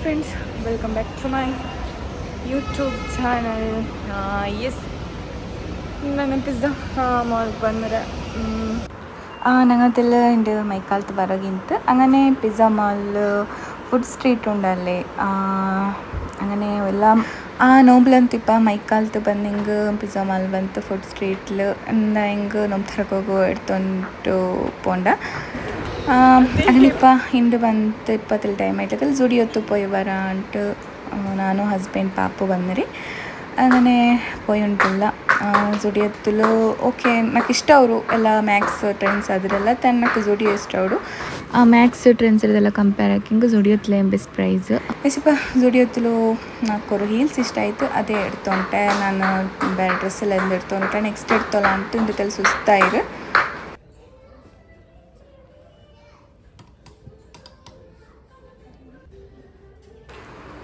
Friends, welcome back to my YouTube channel. Yes, ನನ್ನ pizza മോൾ ಬಂದರೆ ഞങ്ങൾക്കെല്ലാം ഉണ്ട് മൈക്കാലത്ത് പറകിട്ട് അങ്ങനെ പിസ്സ മാൾ ഫുഡ് സ്ട്രീറ്റ് ഉണ്ടല്ലേ, അങ്ങനെ എല്ലാം നോമ്പിಲಂತೂ ಇಪ್ಪ ಮೈಕಾಲത്ത് ಬಂದಿಂಗೆ ಪಿಜ್ಜಾ ಮಾಲ್ ಬಂತು ಫುಡ್ ಸ್ಟ್ರೀಟ್ಲು എന്താ ಹೆಂಗೆ ನಮ್ಮ ತರಕೋಗು ಎಡ್ತೊಂಟು ಪೋಂಡ അങ്ങനിപ്പ ಇಂದು ಬಂತು ಇಪ್ಪತ್ತಲ್ಲಿ ಟೈಮ್ ಆಯ್ತಕ್ಕಲ್ಲಿ ಜುಡಿಯೊತ್ತು പോയി വരാണ്ട് ನಾನು ಹಸ್ಬೆಂಡ್ ಪಾಪು ಬಂದ್ರಿ. അങ്ങനെ പോയി ಉಂಟಿಲ್ಲ ಜುಡಿಯತ್ತಲು. ಓಕೆ, నాకు ಇಷ್ಟ ಅವರು ಎಲ್ಲ ಮ್ಯಾಕ್ಸ್ ಟ್ರೆಂಡ್ಸ್ ಅದರೆಲ್ಲ ತನ್ನಕ್ಕೆ ಜುಡಿಯೋ ಇಷ್ಟ ಅವರು ಮ್ಯಾಕ್ಸ್ ಟ್ರೆಂಡ್ಸ್ ಇದೆಲ್ಲ ಕಂಪೇರ್ ಹಾಕಿಂಗೆ ಜುಡಿಯತ್ತಲೇ ಬೆಸ್ಟ್ ಪ್ರೈಸ್. ಎಸಿಪ್ಪ ಜುಡಿಯತ್ತಲು ನಾಲ್ಕು ಹೀಲ್ಸ್ ಇಷ್ಟ ಆಯಿತು, ಅದೇ ಎಡ್ತೊಂಟೆ. ನಾನು ಬೇರೆ ಡ್ರೆಸ್ ಎಲ್ಲ ಎಂದು ಎಡ್ತೊಂಟೆ, ನೆಕ್ಸ್ಟ್ ಎಡ್ತೋಲ್ಲ ಅಂಟು ಇಂದಕ್ಕೆಲ್ಲ ಸುಸ್ತಾಯಿರು.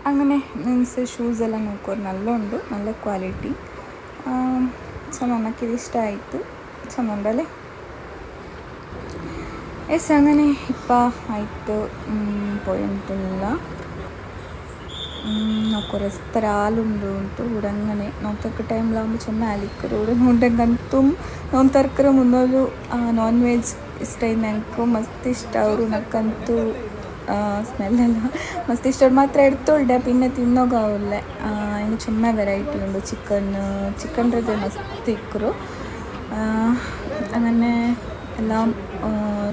അങ്ങനെ മീൻസ് ഷൂസ് ಎಲ್ಲ ನೋಡ್ಕೊಂಡು നല്ല ಉಂಟು, നല്ല ಕ್ವಾಲಿಟಿ. ಸೊ ನನಗೆ ಇಷ್ಟ ಆಯಿತು, ಚೆಂದುಂಡಲ್ಲೇ. ಎಸ್, അങ്ങനെ ഇപ്പോൾ ಆಯಿತು പോയി ಉಂಟಿಲ್ಲ. నాకు రెస్తరాలుండు ఉంటూ ఉడంగానే నొంతొక్క టైంలో చిన్న అలిక్కరు ಉಂಟಂಗಂತೂ ನಾವು ತರ್ಕರ ಮುನ್ನೋದು ನಾನ್ ವೆಜ್ ಇಷ್ಟ ನಂಗೆ ಮಸ್ತ್ ಇಷ್ಟ ಅವರು. ನಕ್ಕಂತೂ ಸ್ಮೆಲ್ಲೆಲ್ಲ ಮಸ್ತ್ ಇಷ್ಟ ಮಾತ್ರ ಎಡ್ತೊಳ್ಡೆ, പിന്നെ ತಿನ್ನೋಗಾವಲ್ಲೆ. ಇನ್ನು ಚುಮ್ಮ ವೆರೈಟಿ ಉಂಡು, ಚಿಕನ್ ರಜೆ ಮಸ್ತ್ ಇಕ್ಕರು. അങ്ങനെ എല്ലാം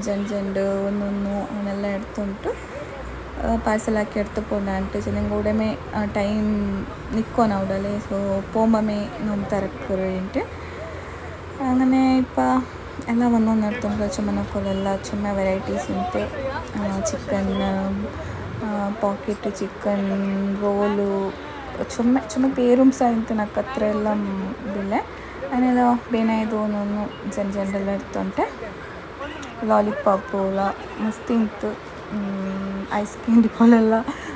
ജണ്ട് ഒന്നൊന്നു അങ്ങനെല്ലാം എടുത്തുണ്ട് പാഴ്സലാക്കി എടുത്ത് പോണ്ടാണ്ട് ചെന്നും കൂടെ ടൈം നിൽക്കണം അവിടെ. ಸೊ പോകുമ്പമേ ನಮ್ಮ ತರಕರಿಂಟು അങ്ങനെ ಇಪ್ಪ ಎಲ್ಲ ಒಂದೊಂದು എടുത്തുണ്ട്. ಚುಮ್ಮನಕ್ಕೋಲೆಲ್ಲ ಚುಮ್ಮ ವೆರೈಟೀಸ್ ಉಂಟು. ಚಿಕನ್ ಪಾಕೆಟ್, ಚಿಕನ್ ರೋಲು, ಚುಮ್ಮ പേരും സഹിത്ത് నాకు അത്ര എല്ലാം ഇതില്ല. അങ്ങനെയല്ലോ ಬೇನಾಯ್ದು ಒಂದೊಂದು ಜಂಡೆಲ್ಲ എടുത്തുണ്ട്. ಲಾಲಿಪಾಪುಲ ಮಸ್ತ್ ಇಂತು, ಐಸ್ ಕ್ಯಾಂಡಿ ಪೋಲೆಲ್ಲ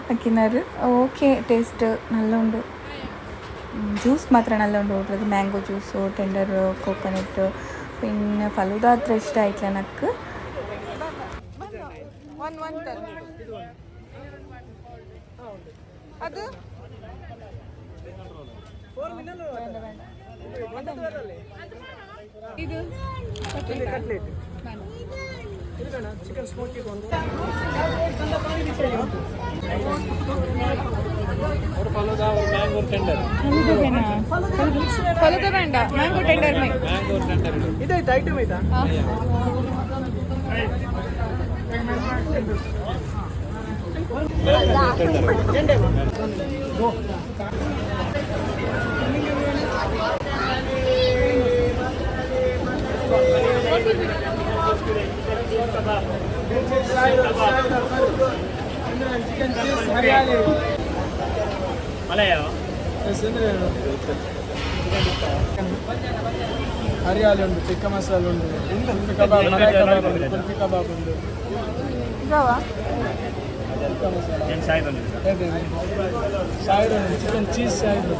ಹಾಕಿನಾರು. ಓಕೆ, ಟೇಸ್ಟ್ നല്ല ಉಂಡು. ಜ್ಯೂಸ್ ಮಾತ್ರ നല്ല ಉಂಡು ನೋಡ್ರದು, ಮ್ಯಾಂಗೋ ಜ್ಯೂಸು, ಟೆಂಡರ್ ಕೋಕೋನಟ್. പിന്നെ ഫലൂദ അത്ര ഇഷ്ടമായിട്ടില്ല എനിക്ക്. അത് ಇದು ಚಿಕನ್ ಸ್ಮೋಕಿ और फलूदा और मैंगो टेंडर. फलूदा ಬೇಡ, ಮ್ಯಾಂಗೋ ಟೆಂಡರ್. ಮ್ಯಾಂಗೋ ಟೆಂಡರ್ ಇದೈತೆ ಐಟಮ್ ಐತಾ? ಹರಿಯಾಲಿ ಉಂಟು, ಟಿಕ್ಕ ಮಸಾಲ ಉಂಟು, ಕಬಾಬ್, ಮಲೈ ಕಬಾಬ್ ಉಂಟು, ಕುಲ್ಫಿ ಕಬಾಬ್ ಉಂಟು. ಶಾಹಿದ್ ಉಂಟು, ಚಿಕನ್ ಚೀಸ್ ಶಾಹಿದ್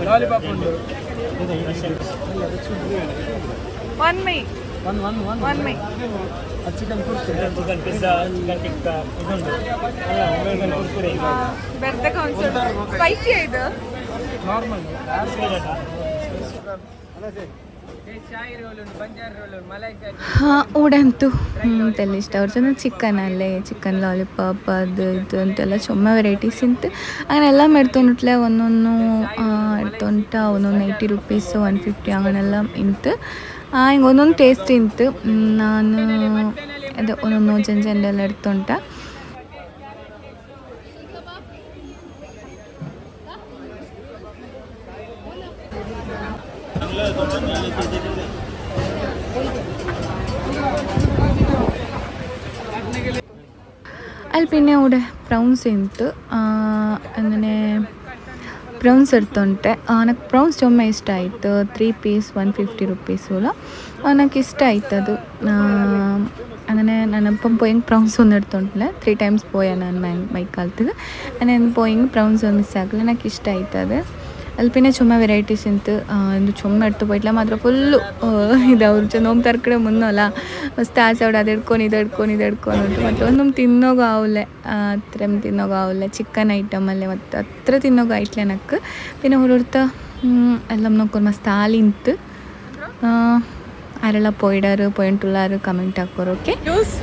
ಲಾಲಿಪಾಪ್ ಉಂಟು. One my chicken Kurkure, chicken pizza, chicken tikka ಇದುಂಟು. ಸ್ಪೈಸಿ ಇದು ನಾರ್ಮಲ್ ಊಡಂತೂ ಎಲ್ಲ ಇಷ್ಟ. ಅವ್ರ ಜನ ಚಿಕನಲ್ಲೇ ಚಿಕನ್ ಲಾಲಿಪಾಪ್ ಅದು ಇದು ಅಂತೆಲ್ಲ ಚೊಮ್ಮ ವೆರೈಟೀಸ್ ಇಂತು. അങ്ങനെ എല്ലാം എടുത്തോണ്ടിട്ടില്ല. ഒന്നൊന്നു എടുത്തോണ്ട ಒಂದೊಂದು 80 ರುಪೀಸು, 150 അങ്ങനെല്ലാം ಇಂತು. ಹಿಂಗೆ ಒಂದೊಂದು ಟೇಸ್ಟ್ ಇಂತು. ನಾನು ಅದು ಒಂದೊಂದು ಜಂಜೆಲ್ಲ എടുത്തോണ്ട. ಅಲ್ಲಿ പിന്നെ അവിടെ ಪ್ರೌನ್ಸ್ ಇಂತು. അങ്ങനെ ಪ್ರೌನ್ಸ್ എടുത്തുಂಟೆ. ನನಗೆ ಪ್ರೌನ್ಸ್ ಚೊಮ್ಮೆ ಇಷ್ಟ ಆಯಿತು. 3 ಪೀಸ್ 150 ರುಪೀಸು ನನಗೆ ಇಷ್ಟ ಆಯ್ತು ಅದು. അങ്ങനെ ഞാനിപ്പം പോയെങ്കിൽ പ്രൗൺസ് ഒന്നും എടുത്തോണ്ടില്ല. 3 ടൈംസ് പോയാൽ ನಾನು മൈക്കാലത്ത്. അങ്ങനെ പോയെങ്കിൽ പ്രൗൺസ് ഒന്നും മിസ്സാക്കില്ല. എനിക്ക് ഇഷ്ടമായിട്ടത്. ಅಲ್ಪಿನೇ ಚುಮ್ಮ ವೆರೈಟೀಸ್ ಇಂತು ಇಂದು ಚುಮ್ಮ ಎಡ್ತು ಪೋಯ್ಟ್ಲ ಮಾತ್ರ ಫುಲ್ಲು ಇದು ಅವ್ರು ನೋವು ತರ್ಕಡೆ ಮುನ್ನೋಲ್ಲ ಮಸ್ತ್ ಆಸೆ ಅವಡು ಅದು ಹಿಡ್ಕೊಂಡು ಇದು ಹಿಡ್ಕೊಂಡು ಮತ್ತು ಒಂದು ತಿನ್ನೋಗ ಆವುಲೆ ಹತ್ರ ತಿನ್ನೋಗ ಆವುಲೆ ಚಿಕನ್ ಐಟಮಲ್ಲೇ ಮತ್ತು ಹತ್ರ ತಿನ್ನೋಗ ಐಟ್ಲೆ ನಕ್ಕು പിന്നെ ಹುಡುರ್ತ ಎಲ್ಲ ನೋಡ್ಕೊಂಡು ಮಸ್ತ್ ಆಲಿಂತು ಆರೆಲ್ಲ ಪೊಯ್ಡಾರು ಪೊಯಿಂಟುಲ್ಲಾರು ಕಮೆಂಟ್ ಹಾಕೋರು ಓಕೆ ಜ್ಯೂಸ್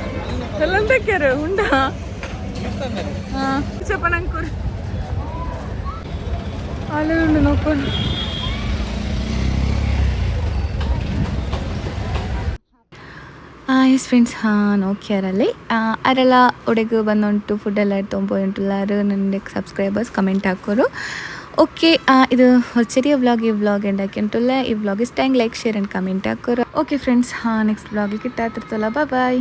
ಎಲ್ಲ ತಕ್ಕ್ಯಾರು ಉಂಡಾ చెప్పనంకూరు ಅಲ್ಲೇ ಉಂಡು ನೋಡ್ಕೊಂಡು ಎಸ್ ಫ್ರೆಂಡ್ಸ್ നോക്കിയാരല്ലേ ആരെല്ലാം ഒടേക്ക് വന്നോണ്ട് ഫുഡെല്ലാം എടുത്തോമ്പോയിട്ടുള്ളാറ് എൻ്റെ സബ്സ്ക്രൈബേഴ്സ് കമൻറ്റ് ആക്കോರು ഓക്കെ ഇത് ഒരു ചെറിയ വ്ളോഗ് ഈ വ്ളോഗ് ഉണ്ടാക്കിയിട്ടുള്ള ഈ വ്ളോഗ് ഇഷ്ടമെങ്കിൽ ലൈക്ക് ഷെയർ ആൻഡ് കമൻറ്റ് ആക്കോರು ഓക്കെ ഫ്രണ്ട്സ് നെക്സ്റ്റ് വ്ളോഗിൽ കിട്ടാത്തിടത്തോളം ബൈ